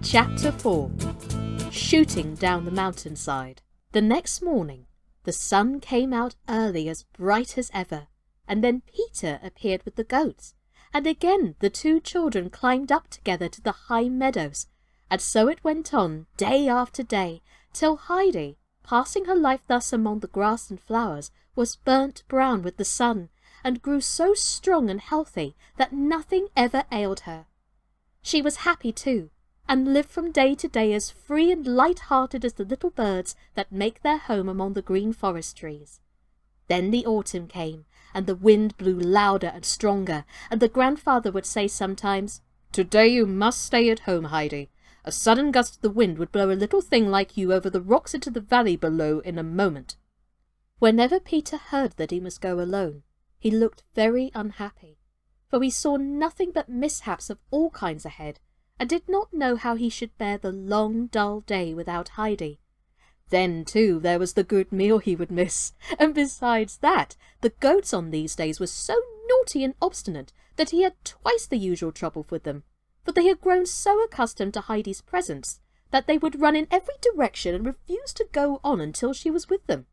Chapter 4. Shooting down the mountainside. The next morning, the sun came out early as bright as ever, and then Peter appeared with the goats, and again the two children climbed up together to the high meadows, and so it went on day after day, till Heidi, passing her life thus among the grass and flowers, was burnt brown with the sun, and grew so strong and healthy that nothing ever ailed her. She was happy too, and lived from day to day as free and light-hearted as the little birds that make their home among the green forest trees. Then the autumn came, and the wind blew louder and stronger, and the grandfather would say sometimes, "Today you must stay at home, Heidi. A sudden gust of the wind would blow a little thing like you over the rocks into the valley below in a moment." Whenever Peter heard that he must go alone, he looked very unhappy, for he saw nothing but mishaps of all kinds ahead, and did not know how he should bear the long, dull day without Heidi. Then, too, there was the good meal he would miss, and besides that, the goats on these days were so naughty and obstinate that he had twice the usual trouble with them, for they had grown so accustomed to Heidi's presence that they would run in every direction and refuse to go on until she was with them.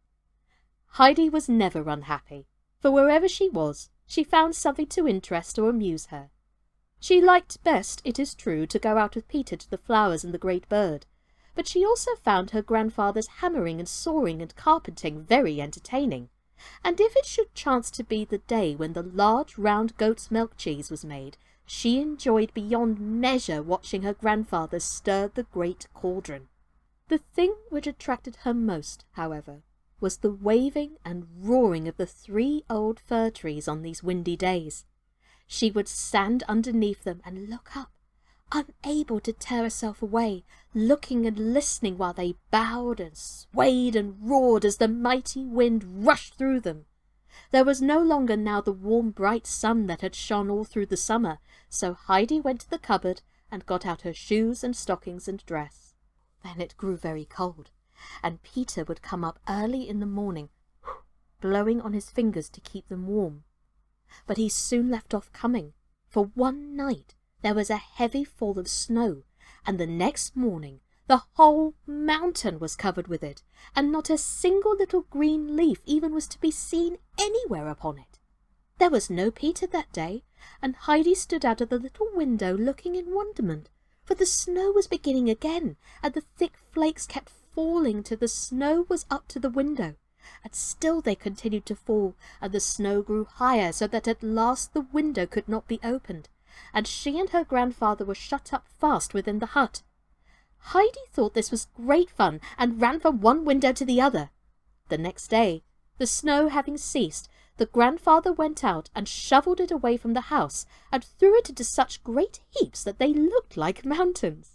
Heidi was never unhappy, for wherever she was, she found something to interest or amuse her. She liked best, it is true, to go out with Peter to the flowers and the great bird, but she also found her grandfather's hammering and sawing and carpenting very entertaining, and if it should chance to be the day when the large round goat's milk cheese was made, she enjoyed beyond measure watching her grandfather stir the great cauldron. The thing which attracted her most, however, was the waving and roaring of the 3 old fir trees on these windy days. She would stand underneath them and look up, unable to tear herself away, looking and listening while they bowed and swayed and roared as the mighty wind rushed through them. There was no longer now the warm bright sun that had shone all through the summer, so Heidi went to the cupboard and got out her shoes and stockings and dress. Then it grew very cold, and Peter would come up early in the morning, blowing on his fingers to keep them warm. But he soon left off coming, for one night there was a heavy fall of snow, and the next morning the whole mountain was covered with it, and not a single little green leaf even was to be seen anywhere upon it. There was no Peter that day, and Heidi stood out of the little window looking in wonderment, for the snow was beginning again, and the thick flakes kept falling till the snow was up to the window. And still they continued to fall, and the snow grew higher, so that at last the window could not be opened, and she and her grandfather were shut up fast within the hut. Heidi thought this was great fun, and ran from one window to the other. The next day, the snow having ceased, the grandfather went out and shovelled it away from the house, and threw it into such great heaps that they looked like mountains.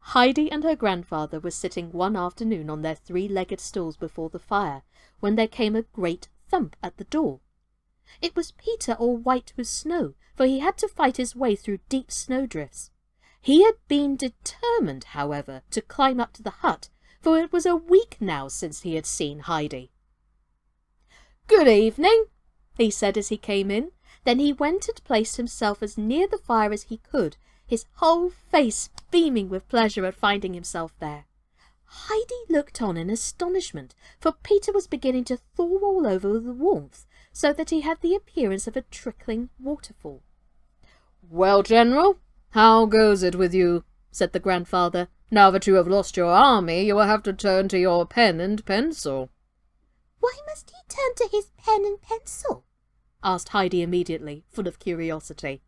Heidi and her grandfather were sitting one afternoon on their 3-legged stools before the fire, when there came a great thump at the door. It was Peter all white with snow, for he had to fight his way through deep snowdrifts. He had been determined, however, to climb up to the hut, for it was a week now since he had seen Heidi. "Good evening," he said as he came in. Then he went and placed himself as near the fire as he could, his whole face beaming with pleasure at finding himself there. Heidi looked on in astonishment, for Peter was beginning to thaw all over with the warmth, so that he had the appearance of a trickling waterfall. "Well, General, how goes it with you?" said the grandfather. "Now that you have lost your army, you will have to turn to your pen and pencil." "Why must he turn to his pen and pencil?" asked Heidi immediately, full of curiosity.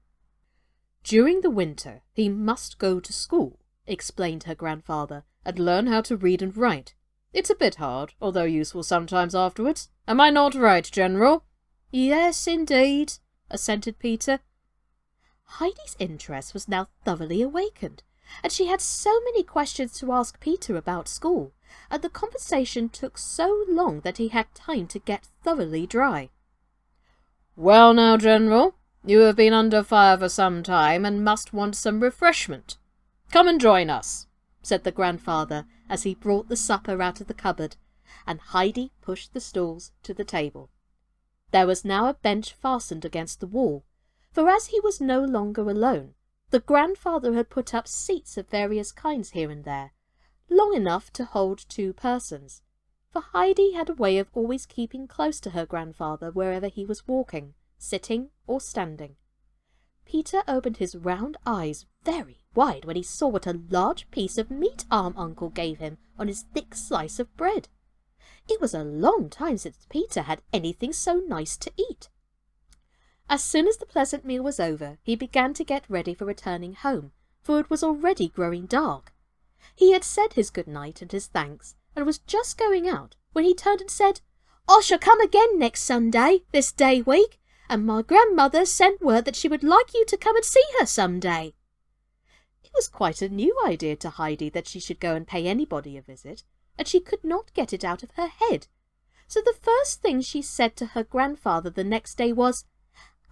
"During the winter he must go to school," explained her grandfather, "and learn how to read and write. It's a bit hard, although useful sometimes afterwards. Am I not right, General?" "Yes, indeed," assented Peter. Heidi's interest was now thoroughly awakened, and she had so many questions to ask Peter about school, and the conversation took so long that he had time to get thoroughly dry. "Well now, General, you have been under fire for some time, and must want some refreshment. Come and join us," said the grandfather, as he brought the supper out of the cupboard, and Heidi pushed the stools to the table. There was now a bench fastened against the wall, for as he was no longer alone, The grandfather had put up seats of various kinds here and there, long enough to hold 2 persons, for Heidi had a way of always keeping close to her grandfather wherever he was walking, sitting or standing. Peter opened his round eyes very wide when he saw what a large piece of meat Uncle gave him on his thick slice of bread. It was a long time since Peter had anything so nice to eat. As soon as the pleasant meal was over, he began to get ready for returning home, for it was already growing dark. He had said his good night and his thanks, and was just going out, when he turned and said, "I shall come again next Sunday, this day week, and my grandmother sent word that she would like you to come and see her some day." It was quite a new idea to Heidi that she should go and pay anybody a visit, and she could not get it out of her head. So the first thing she said to her grandfather the next day was,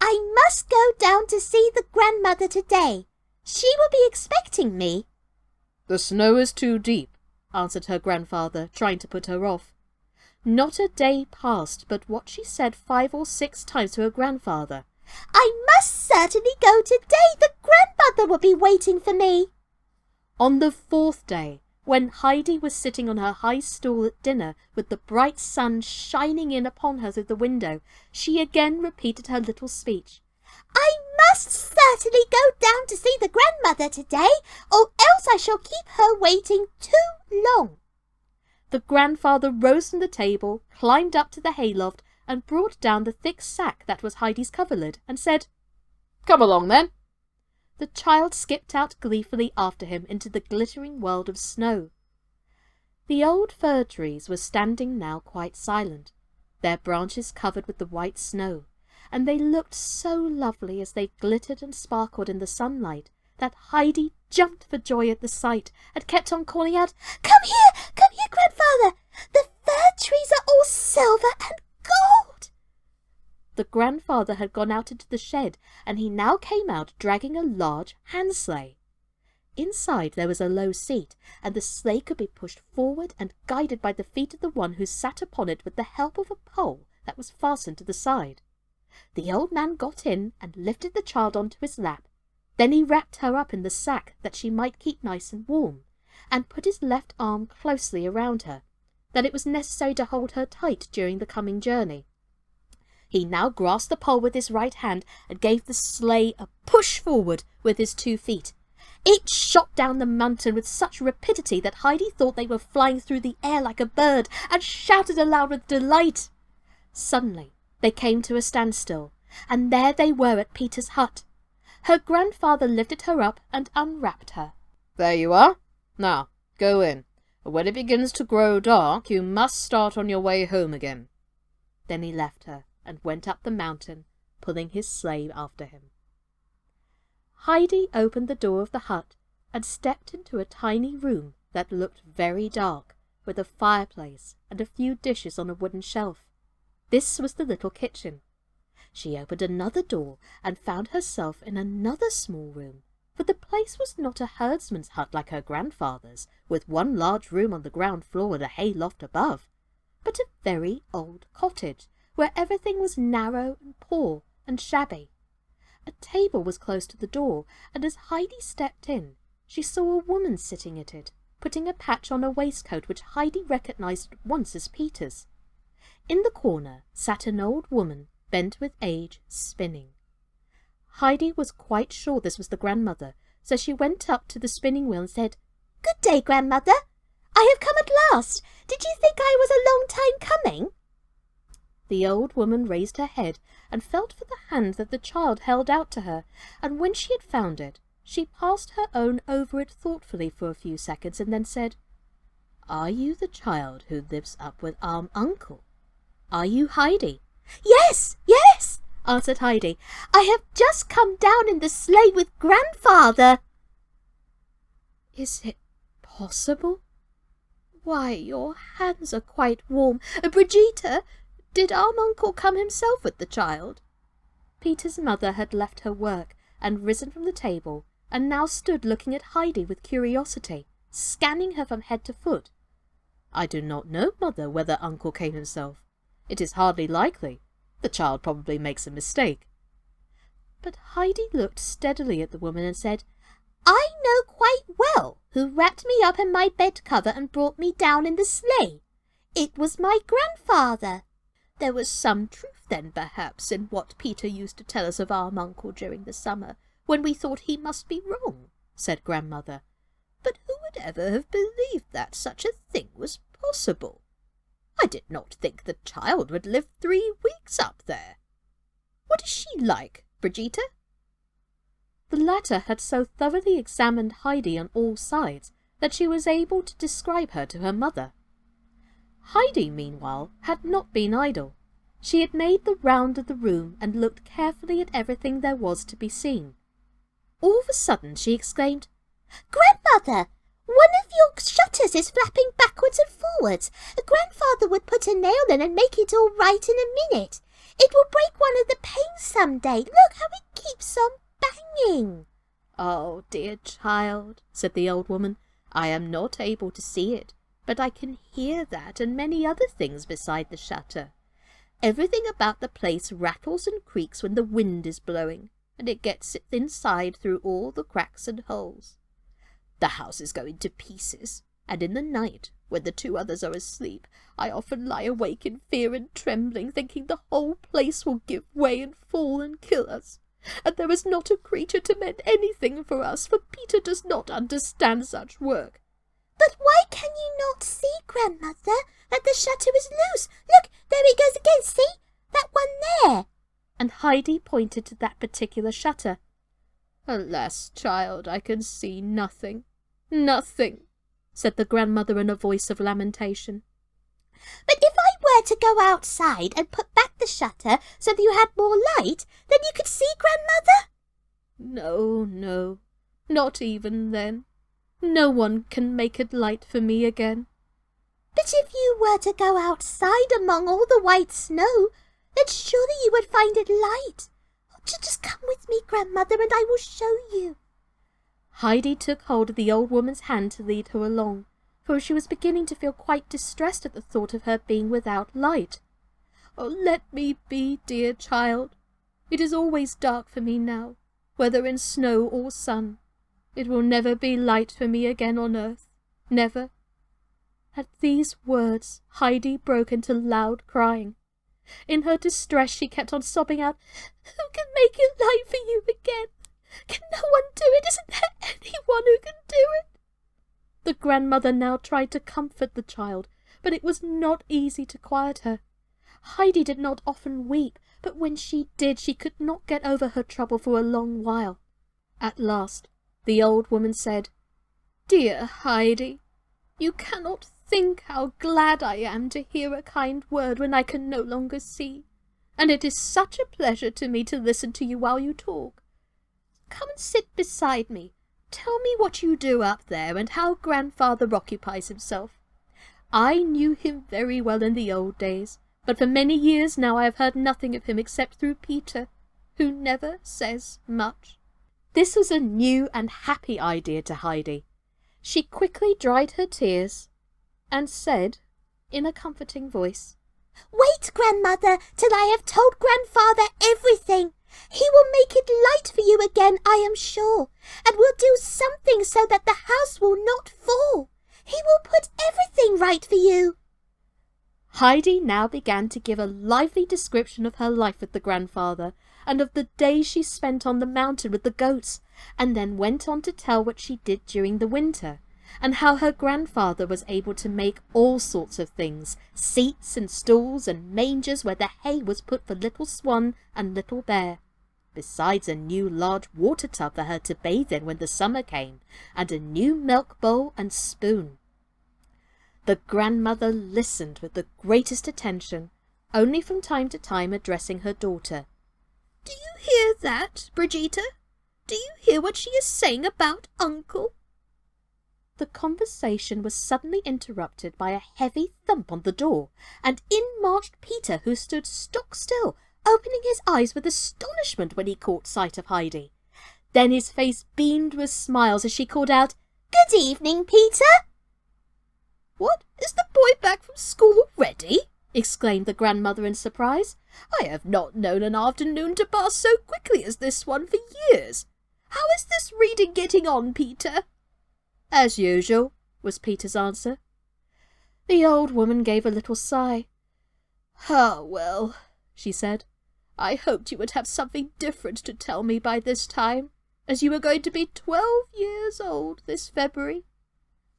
"I must go down to see the grandmother today. She will be expecting me." "The snow is too deep," answered her grandfather, trying to put her off. Not a day passed but what she said 5 or 6 times to her grandfather. "I must certainly go today. The grandmother will be waiting for me." On the 4th day, when Heidi was sitting on her high stool at dinner with the bright sun shining in upon her through the window, she again repeated her little speech. "I must certainly go down to see the grandmother today, or else I shall keep her waiting too long." The grandfather rose from the table, climbed up to the hayloft, and brought down the thick sack that was Heidi's coverlid, and said, "Come along, then." The child skipped out gleefully after him into the glittering world of snow. The old fir trees were standing now quite silent, their branches covered with the white snow, and they looked so lovely as they glittered and sparkled in the sunlight that Heidi jumped for joy at the sight, and kept on calling out, come here, grandfather! The fir trees are all silver and gold!" The grandfather had gone out into the shed, and he now came out dragging a large hand sleigh. Inside there was a low seat, and the sleigh could be pushed forward and guided by the feet of the one who sat upon it with the help of a pole that was fastened to the side. The old man got in and lifted the child onto his lap. Then he wrapped her up in the sack that she might keep nice and warm, and put his left arm closely around her, that it was necessary to hold her tight during the coming journey. He now grasped the pole with his right hand and gave the sleigh a push forward with his 2 feet. It shot down the mountain with such rapidity that Heidi thought they were flying through the air like a bird, and shouted aloud with delight. Suddenly they came to a standstill, and there they were at Peter's hut. Her grandfather lifted her up and unwrapped her. "There you are. Now, go in. When it begins to grow dark, you must start on your way home again." Then he left her and went up the mountain, pulling his sleigh after him. Heidi opened the door of the hut and stepped into a tiny room that looked very dark, with a fireplace and a few dishes on a wooden shelf. This was the little kitchen. She opened another door and found herself in another small room, for the place was not a herdsman's hut like her grandfather's, with one large room on the ground floor and a hay loft above, but a very old cottage, where everything was narrow and poor and shabby. A table was close to the door, and as Heidi stepped in, she saw a woman sitting at it, putting a patch on a waistcoat which Heidi recognized at once as Peter's. In the corner sat an old woman, bent with age, spinning. Heidi was quite sure this was the grandmother, so she went up to the spinning wheel and said, "Good day, grandmother. I have come at last. Did you think I was a long time coming?" The old woman raised her head and felt for the hand that the child held out to her, and when she had found it, she passed her own over it thoughtfully for a few seconds, and then said, "Are you the child who lives up with Uncle? Are you Heidi?" Yes, yes, answered Heidi. "I have just come down in the sleigh with grandfather." "Is it possible? Why, your hands are quite warm. Brigitta, did Uncle come himself with the child?" Peter's mother had left her work and risen from the table, and now stood looking at Heidi with curiosity, scanning her from head to foot. "I do not know, mother, whether Uncle came himself. It is hardly likely. The child probably makes a mistake." But Heidi looked steadily at the woman and said, I know quite well who wrapped me up in my bed cover and brought me down in the sleigh. It was my grandfather. There was some truth then, perhaps, in what Peter used to tell us of our uncle during the summer, when we thought he must be wrong, said Grandmother. But who would ever have believed that such a thing was possible? I did not think the child would live 3 weeks up there. What is she like, Brigitta? The latter had so thoroughly examined Heidi on all sides that she was able to describe her to her mother. Heidi, meanwhile, had not been idle. She had made the round of the room and looked carefully at everything there was to be seen. All of a sudden she exclaimed, Grandmother, one of your shutters is flapping backwards and forwards. Grandfather would put a nail in and make it all right in a minute. It will break one of the panes some day. Look how it keeps on banging. Oh, dear child, said the old woman, I am not able to see it, but I can hear that and many other things beside the shutter. Everything about the place rattles and creaks when the wind is blowing, and it gets inside through all the cracks and holes. The house is going to pieces, and in the night, when the 2 others are asleep, I often lie awake in fear and trembling, thinking the whole place will give way and fall and kill us. And there is not a creature to mend anything for us, for Peter does not understand such work. But why can you not see, Grandmother, that the shutter is loose? Look, there it goes again, see? That one there. And Heidi pointed to that particular shutter. Alas, child, I can see nothing. Nothing, said the grandmother in a voice of lamentation. But if I were to go outside and put back the shutter so that you had more light, then you could see, Grandmother? No, no, not even then. No one can make it light for me again. But if you were to go outside among all the white snow, then surely you would find it light. Just come with me, Grandmother, and I will show you. Heidi took hold of the old woman's hand to lead her along, for she was beginning to feel quite distressed at the thought of her being without light. Oh, let me be, dear child. It is always dark for me now, whether in snow or sun. It will never be light for me again on earth, never. At these words Heidi broke into loud crying. In her distress she kept on sobbing out, Who can make it light for you again? Can no one do it? Isn't there anyone who can do it? The grandmother now tried to comfort the child, but it was not easy to quiet her. Heidi did not often weep, but when she did, she could not get over her trouble for a long while. At last, the old woman said, Dear Heidi, you cannot think how glad I am to hear a kind word when I can no longer see, and it is such a pleasure to me to listen to you while you talk. Come and sit beside me. Tell me what you do up there and how grandfather occupies himself. I knew him very well in the old days, but for many years now I have heard nothing of him except through Peter, who never says much. This was a new and happy idea to Heidi. She quickly dried her tears and said, in a comforting voice, Wait, Grandmother, till I have told Grandfather everything. He will make it light for you again, I am sure, and will do something so that the house will not fall. He will put everything right for you. Heidi now began to give a lively description of her life with the grandfather, and of the days she spent on the mountain with the goats, and then went on to tell what she did during the winter, and how her grandfather was able to make all sorts of things, seats and stools and mangers where the hay was put for Little Swan and Little Bear, besides a new large water tub for her to bathe in when the summer came, and a new milk bowl and spoon. The grandmother listened with the greatest attention, only from time to time addressing her daughter. Do you hear that, Brigitta? Do you hear what she is saying about Uncle? The conversation was suddenly interrupted by a heavy thump on the door, and in marched Peter, who stood stock still, opening his eyes with astonishment when he caught sight of Heidi. Then his face beamed with smiles as she called out, Good evening, Peter. What, is the boy back from school already? exclaimed the grandmother in surprise. "I have not known an afternoon to pass so quickly as this one for years. How is this reading getting on, Peter?" "As usual," was Peter's answer. The old woman gave a little sigh. "Ah, well," she said, "I hoped you would have something different to tell me by this time, as you were going to be 12 years old this February."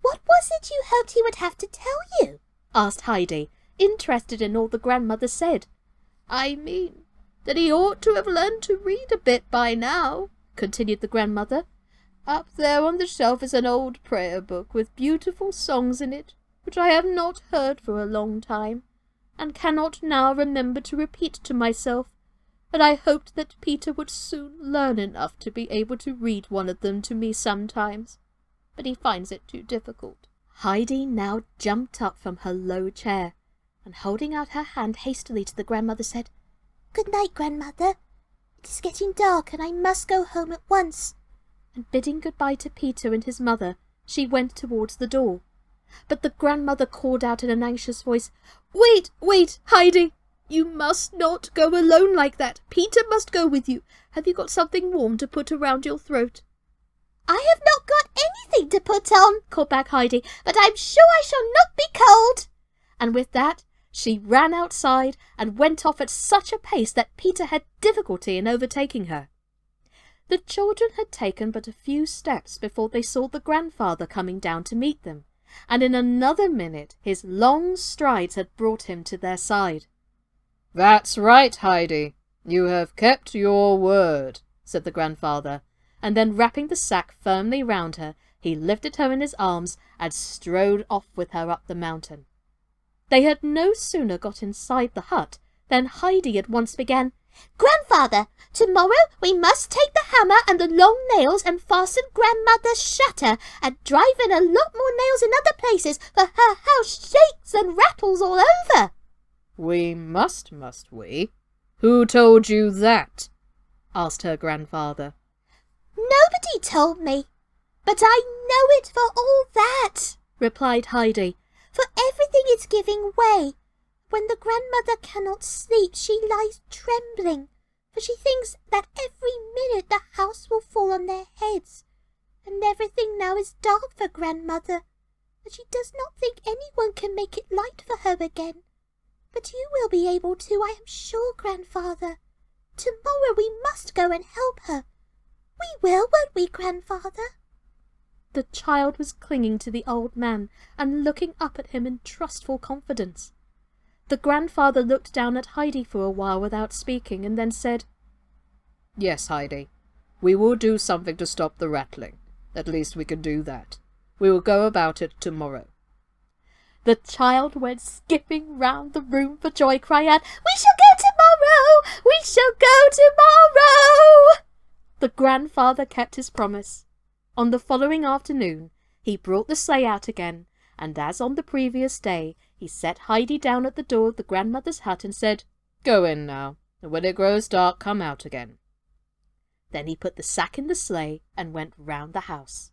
"What was it you hoped he would have to tell you?" asked Heidi, interested in all the grandmother said. "I mean that he ought to have learned to read a bit by now," continued the grandmother. "Up there on the shelf is an old prayer book with beautiful songs in it, which I have not heard for a long time, and cannot now remember to repeat to myself, but I hoped that Peter would soon learn enough to be able to read one of them to me sometimes, but he finds it too difficult." Heidi now jumped up from her low chair, and holding out her hand hastily to the grandmother said, "Good night, grandmother. It is getting dark and I must go home at once." And bidding goodbye to Peter and his mother, she went towards the door. But the grandmother called out in an anxious voice, "Wait, wait, Heidi! You must not go alone like that. Peter must go with you. Have you got something warm to put around your throat?" "I have not got anything to put on," called back Heidi, "but I'm sure I shall not be cold." And with that, she ran outside and went off at such a pace that Peter had difficulty in overtaking her. The children had taken but a few steps before they saw the grandfather coming down to meet them, and in another minute his long strides had brought him to their side. "That's right, Heidi. You have kept your word," said the grandfather, and then wrapping the sack firmly round her, he lifted her in his arms and strode off with her up the mountain. They had no sooner got inside the hut than Heidi at once began, "Grandfather, tomorrow we must take the hammer and the long nails and fasten grandmother's shutter and drive in a lot more nails in other places, for her house shakes and rattles all over." "We must we? Who told you that?" asked her grandfather. "Nobody told me, but I know it for all that," replied Heidi, "for everything is giving way. When the grandmother cannot sleep, she lies trembling, for she thinks that every minute the house will fall on their heads, and everything now is dark for grandmother, and she does not think anyone can make it light for her again. But you will be able to, I am sure, grandfather. Tomorrow we must go and help her. We will, won't we, grandfather?" The child was clinging to the old man and looking up at him in trustful confidence. The grandfather looked down at Heidi for a while without speaking, and then said, "Yes, Heidi, we will do something to stop the rattling. At least we can do that. We will go about it tomorrow." The child went skipping round the room for joy, crying out, "We shall go tomorrow! We shall go tomorrow!" The grandfather kept his promise. On the following afternoon, he brought the sleigh out again, and as on the previous day, he set Heidi down at the door of the grandmother's hut and said, "Go in now, and when it grows dark, come out again." Then he put the sack in the sleigh and went round the house.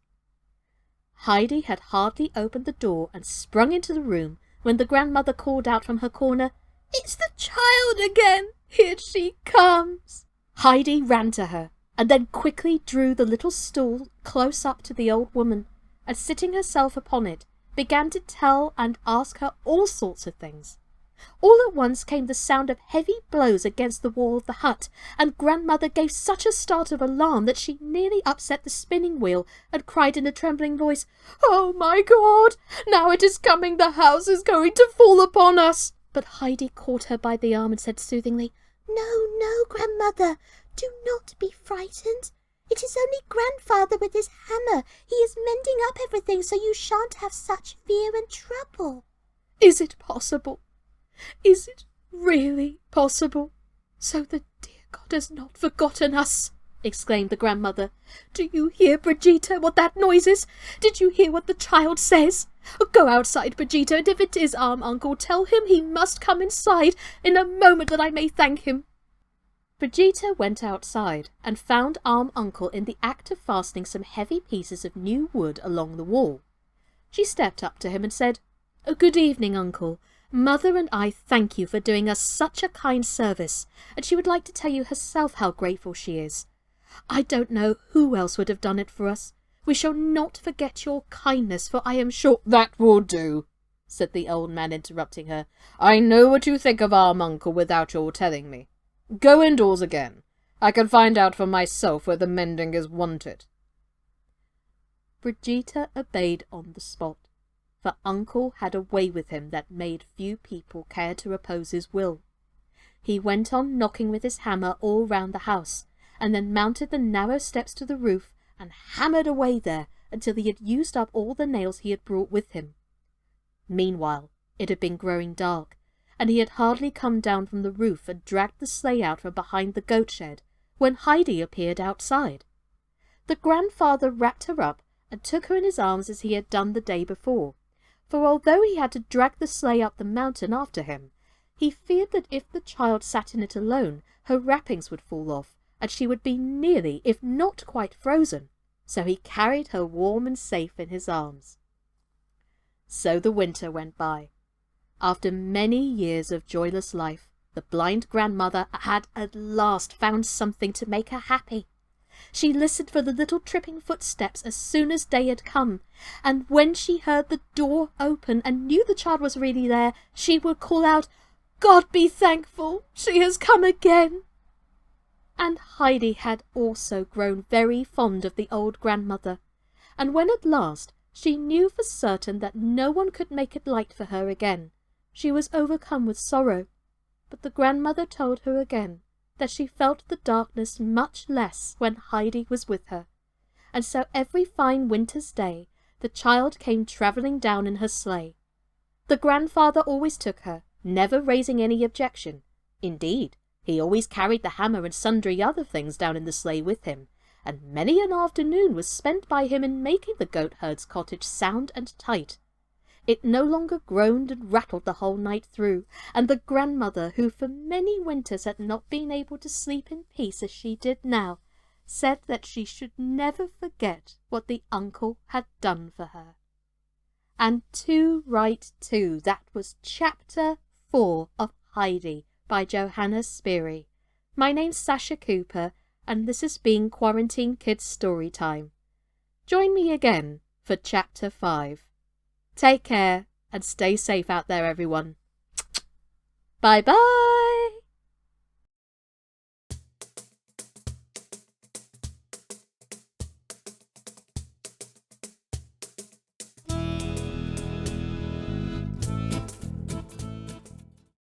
Heidi had hardly opened the door and sprung into the room when the grandmother called out from her corner, "It's the child again! Here she comes!" Heidi ran to her, and then quickly drew the little stool close up to the old woman, and sitting herself upon it, began to tell and ask her all sorts of things. All at once came the sound of heavy blows against the wall of the hut, and grandmother gave such a start of alarm that she nearly upset the spinning wheel, and cried in a trembling voice, "Oh, my God! Now it is coming! The house is going to fall upon us!" But Heidi caught her by the arm and said soothingly, "No, no, grandmother, do not be frightened. It is only grandfather with his hammer. He is mending up everything so you shan't have such fear and trouble." "Is it possible? Is it really possible? So the dear God has not forgotten us!" exclaimed the grandmother. "Do you hear, Brigitta, what that noise is? Did you hear what the child says? Go outside, Brigitta, and if it is Uncle, tell him he must come inside in a moment that I may thank him." Brigitta went outside and found Uncle in the act of fastening some heavy pieces of new wood along the wall. She stepped up to him and said, "Good evening, Uncle. Mother and I thank you for doing us such a kind service, and she would like to tell you herself how grateful she is. I don't know who else would have done it for us. We shall not forget your kindness, for I am sure—" "That will do," said the old man, interrupting her. "I know what you think of our uncle without your telling me. Go indoors again. I can find out for myself where the mending is wanted." Brigitta obeyed on the spot, for uncle had a way with him that made few people care to oppose his will. He went on knocking with his hammer all round the house, and then mounted the narrow steps to the roof and hammered away there until he had used up all the nails he had brought with him. Meanwhile it had been growing dark, and he had hardly come down from the roof and dragged the sleigh out from behind the goat shed when Heidi appeared outside. The grandfather wrapped her up and took her in his arms as he had done the day before, for although he had to drag the sleigh up the mountain after him, he feared that if the child sat in it alone, her wrappings would fall off, and she would be nearly, if not quite, frozen, so he carried her warm and safe in his arms. So the winter went by. After many years of joyless life, the blind grandmother had at last found something to make her happy. She listened for the little tripping footsteps as soon as day had come, and when she heard the door open and knew the child was really there, she would call out, "God be thankful, she has come again!" And Heidi had also grown very fond of the old grandmother, and when at last she knew for certain that no one could make it light for her again, she was overcome with sorrow. But the grandmother told her again that she felt the darkness much less when Heidi was with her, and so every fine winter's day the child came travelling down in her sleigh. The grandfather always took her, never raising any objection. Indeed, he always carried the hammer and sundry other things down in the sleigh with him, and many an afternoon was spent by him in making the goatherd's cottage sound and tight. It no longer groaned and rattled the whole night through, and the grandmother, who for many winters had not been able to sleep in peace as she did now, said that she should never forget what the uncle had done for her. And too right too, that was chapter 4 of Heidi by Johanna Spyri. My name's Sascha Cooper, and this has been Quarantine Kids Story Time. Join me again for chapter 5. Take care and stay safe out there, everyone. Bye-bye!